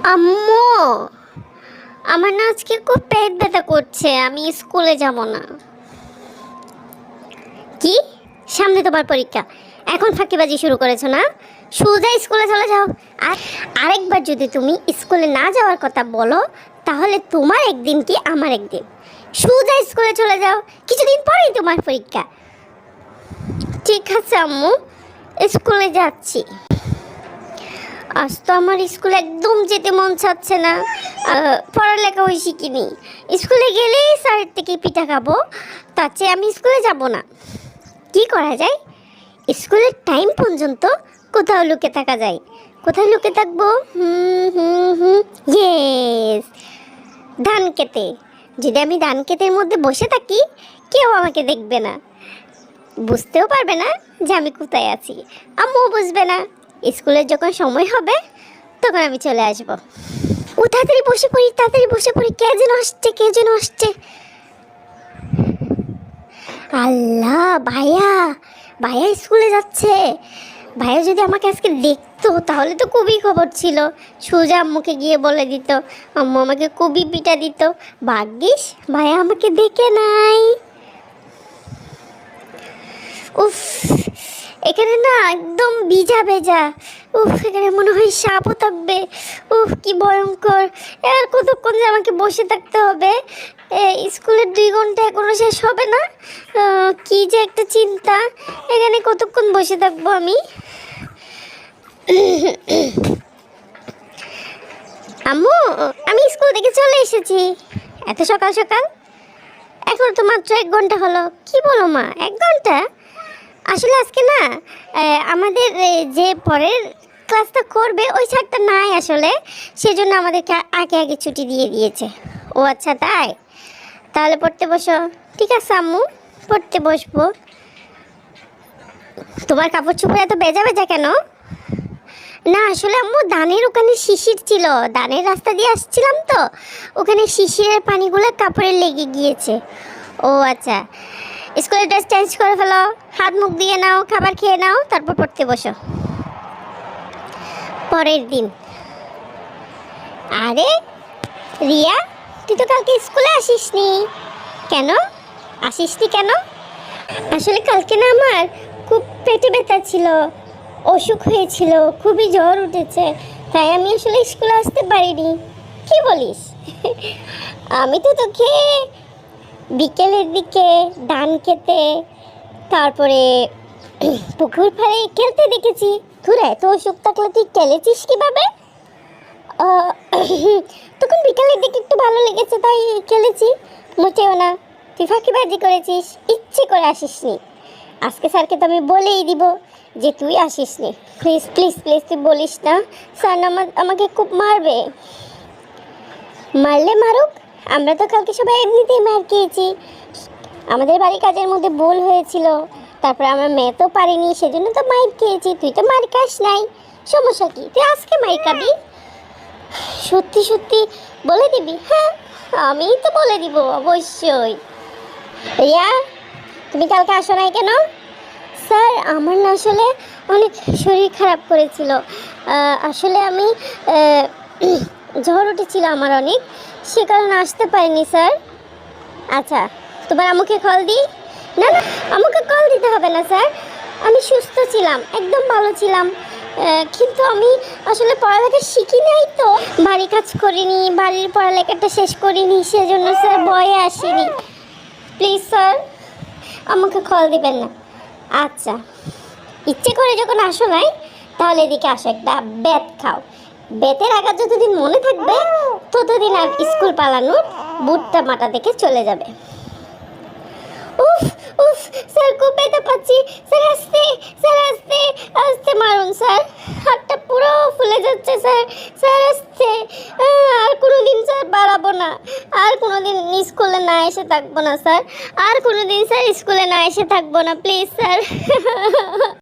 আম্মু, আমার না আজকে খুব পেট ব্যথা করছে, আমি স্কুলে যাব না। কি? সামনে তোমার পরীক্ষা, এখন ফাঁকিবাজি শুরু করেছো না? সোজা স্কুলে চলে যাও। আর আরেকবার যদি তুমি স্কুলে না যাওয়ার কথা বলো, তাহলে তোমার একদিন কি আমার একদিন। সোজা স্কুলে চলে যাও, কিছুদিন পরেই তোমার পরীক্ষা। ঠিক আছে আম্মু, স্কুলে যাচ্ছি। আজ তো আমার স্কুলে একদম যেতে মন চাচ্ছে না। পড়ালেখা ওই শিখিনি, স্কুলে গেলেই স্যারের থেকে পিঠা খাবো, তার চেয়ে আমি স্কুলে যাব না। কি করা যায়? স্কুলের টাইম পর্যন্ত কোথাও লুকে থাকা যায়। কোথায় লুকে থাকবো? ইয়েস, ধান খেতে। যদি আমি ধান ক্ষেতের মধ্যে বসে থাকি, কেউ আমাকে দেখবে না, বুঝতেও পারবে না যে আমি কোথায় আছি। আম্মুও বুঝবে না। স্কুলের যখন সময় হবে তখন আমি চলে আসবো। ও তাড়াতাড়ি বসে পড়ি, তাড়াতাড়ি বসে পড়ি। কে যেন আসছে, কে যেন আসছে। আল্লাহ, ভাইয়া, ভাইয়া স্কুলে যাচ্ছে। ভাইয়া যদি আমাকে আজকে দেখতো তাহলে তো খুবই খবর ছিল। সোজা আম্মুকে গিয়ে বলে দিত, আম্মু আমাকে খুবই পিটা দিত। ভাগ্যিস ভাইয়া আমাকে দেখে নাই। উফ, এখানে না একদম ভিজা ভেজা। উফ, এখানে মনে হয় সাপও থাকবে। উফ, কি ভয়ঙ্কর। আর কতক্ষণ যে আমাকে বসে থাকতে হবে। স্কুলের 2 ঘন্টা এখনো শেষ হবে না। কি যে একটা চিন্তা, এখানে কতক্ষণ বসে থাকবো আমি। আম্মু, আমি স্কুল থেকে চলে এসেছি। এত সকাল সকাল? এখন তো মাত্র 1 ঘন্টা হলো। কি বলো মা, 1 ঘন্টা? আসলে আজকে না আমাদের যে পরের ক্লাসটা করবে ওই স্যারটা নাই আসলে, সেজন্য আমাদেরকে আগে আগে ছুটি দিয়ে দিয়েছে। ও আচ্ছা, তাই? তাহলে পড়তে বসো। ঠিক আছে আম্মু, পড়তে বসবো। তোমার কাপড় চোপড় এত ভেজা ভেজা কেন? না আসলে আম্মু, ধানের ওখানে শিশির ছিল, ধানের রাস্তা দিয়ে আসছিলাম তো, ওখানে শিশিরের পানিগুলো কাপড়ে লেগে গিয়েছে। ও আচ্ছা, স্কুলের ড্রেস চেঞ্জ করে ফেলো, হাত মুখ দিয়ে নাও, খাবার খেয়ে নাও, তারপর পড়তে বসো। পরের দিন। আরে রিয়া, তুই তো কালকে স্কুলে আসিসনি কেন? আসিসনি কেন? আসলে কালকে না আমার খুব পেটে ব্যথা ছিল, অসুখ হয়েছিল, খুবই জ্বর উঠেছে, তাই আমি আসলে স্কুলে আসতে পারিনি। কি বলিস? আমি তো তোকে বিকেলের দিকে ধান খেতে, তারপরে পুকুর পাড়ে খেলতে দেখেছি। তোর এত অসুখ থাকলে তুই খেলেছিস কীভাবে? তখন বিকালের দিকে একটু ভালো লেগেছে তাই খেলেছি। মোটেও না, তুই ফাঁকিবাজি করেছিস, ইচ্ছে করে আসিসনি। আজকে স্যারকে তো আমি বলেই দিব যে তুই আসিসনি। প্লিজ প্লিজ প্লিজ তুই বলিস না, স্যার আমাকে খুব মারবে। মারলে মারুক, আমরা তো কালকে সবাই এমনিতেই মার খেয়েছি। আমাদের বাড়ির কাজের মধ্যে ভুল হয়েছিল, তারপরে আমার মেয়ে তো পারিনি, সেজন্য তো মার খেয়েছি। তুই তো মার খাস নাই, সমস্যা কি? তুই আজকে মার খাবি? সত্যি সত্যি বলে দিবি? হ্যাঁ, আমিই তো বলে দিব অবশ্যই। রিয়া, তুমি কালকে আসো নাই কেন? স্যার, আমার না আসলে অনেক শরীর খারাপ করেছিল। আসলে আমি জ্বর উঠেছিল আমার অনেক, সে কারণে আসতে পারিনি স্যার। আচ্ছা, তোমার আম্মুকে কল দিই? না না, আমাকে কল দিতে হবে না স্যার, আমি সুস্থ ছিলাম, একদম ভালো ছিলাম। কিন্তু আমি আসলে পড়ালেখা শিখি নাই তো, বাড়ি কাজ করিনি, বাড়ির পড়ালেখাটা শেষ করিনি, সেজন্য স্যার ভয়ে আসিনি। প্লিজ স্যার, আমাকে কল দিবেন না। আচ্ছা, ইচ্ছে করে যখন আসো নাই, তাহলে এদিকে আসো, একটা বেত খাও। বেতের আঘাত যতদিন মনে থাকবে ততদিন আর স্কুল পালানোর বুটটা মাথা থেকে চলে যাবে। উফ উফ, স্যার খুব ব্যথা পাচ্ছি। স্যার আস্তে, স্যার আস্তে আস্তে মারুন স্যার, হাতটা পুরো ফুলে যাচ্ছে স্যার। স্যার আস্তে। আর কোনোদিন স্যার বাড়াবো না, আর কোনোদিন স্কুলে না এসে থাকবো না স্যার, আর কোনোদিন স্যার স্কুলে না এসে থাকবো না, প্লিজ স্যার।